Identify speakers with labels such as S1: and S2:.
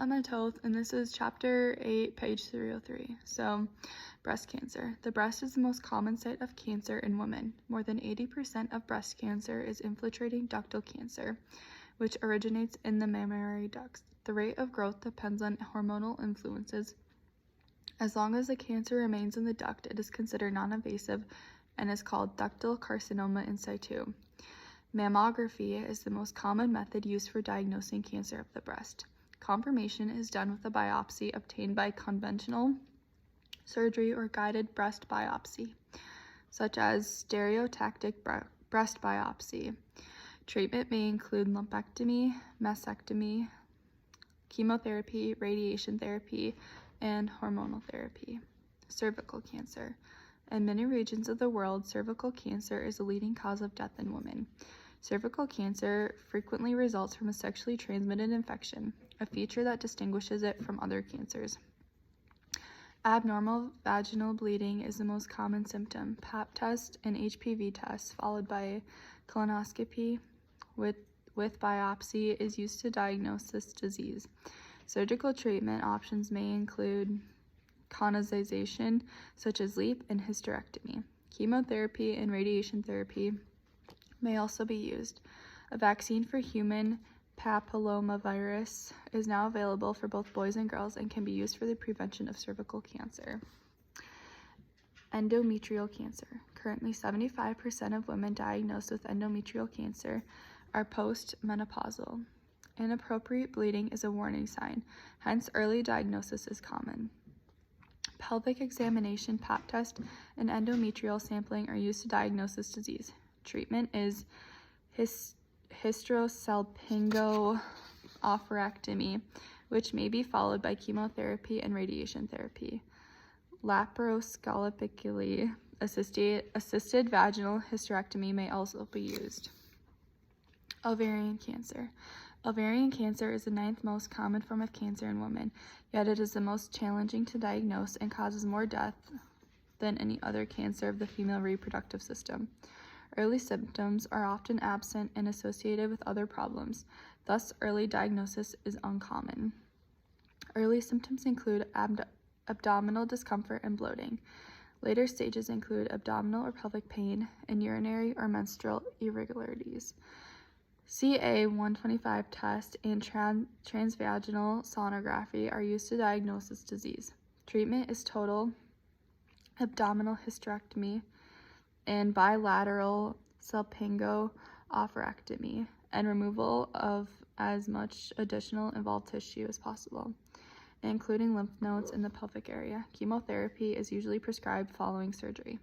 S1: I'm at 12th, and this is chapter 8, page 303. So, breast cancer. The breast is the most common site of cancer in women. More than 80% of breast cancer is infiltrating ductal cancer, which originates in the mammary ducts. The rate of growth depends on hormonal influences. As long as the cancer remains in the duct, it is considered non-invasive and is called ductal carcinoma in situ. Mammography is the most common method used for diagnosing cancer of the breast. Confirmation is done with a biopsy obtained by conventional surgery or guided breast biopsy, such as stereotactic breast biopsy. Treatment may include lumpectomy, mastectomy, chemotherapy, radiation therapy, and hormonal therapy. Cervical cancer. In many regions of the world, cervical cancer is the leading cause of death in women. Cervical cancer frequently results from a sexually transmitted infection, a feature that distinguishes it from other cancers. Abnormal vaginal bleeding is the most common symptom. Pap test and HPV test, followed by colonoscopy with biopsy, is used to diagnose this disease. Surgical treatment options may include conization, such as LEEP, and hysterectomy. Chemotherapy and radiation therapy may also be used. A vaccine for human papillomavirus is now available for both boys and girls and can be used for the prevention of cervical cancer. Endometrial cancer. Currently, 75% of women diagnosed with endometrial cancer are postmenopausal. Inappropriate bleeding is a warning sign, hence early diagnosis is common. Pelvic examination, Pap test, and endometrial sampling are used to diagnose this disease. Treatment is hysterosalpingo-oophorectomy, which may be followed by chemotherapy and radiation therapy. Laparoscopically assisted vaginal hysterectomy may also be used. Ovarian cancer. Ovarian cancer is the 9th most common form of cancer in women, yet it is the most challenging to diagnose and causes more death than any other cancer of the female reproductive system. Early symptoms are often absent and associated with other problems, thus early diagnosis is uncommon. Early symptoms include abdominal discomfort and bloating. Later stages include abdominal or pelvic pain and urinary or menstrual irregularities. CA-125 test and transvaginal sonography are used to diagnose this disease. Treatment is total abdominal hysterectomy and bilateral salpingo-oophorectomy and removal of as much additional involved tissue as possible, including lymph nodes in the pelvic area. Chemotherapy is usually prescribed following surgery.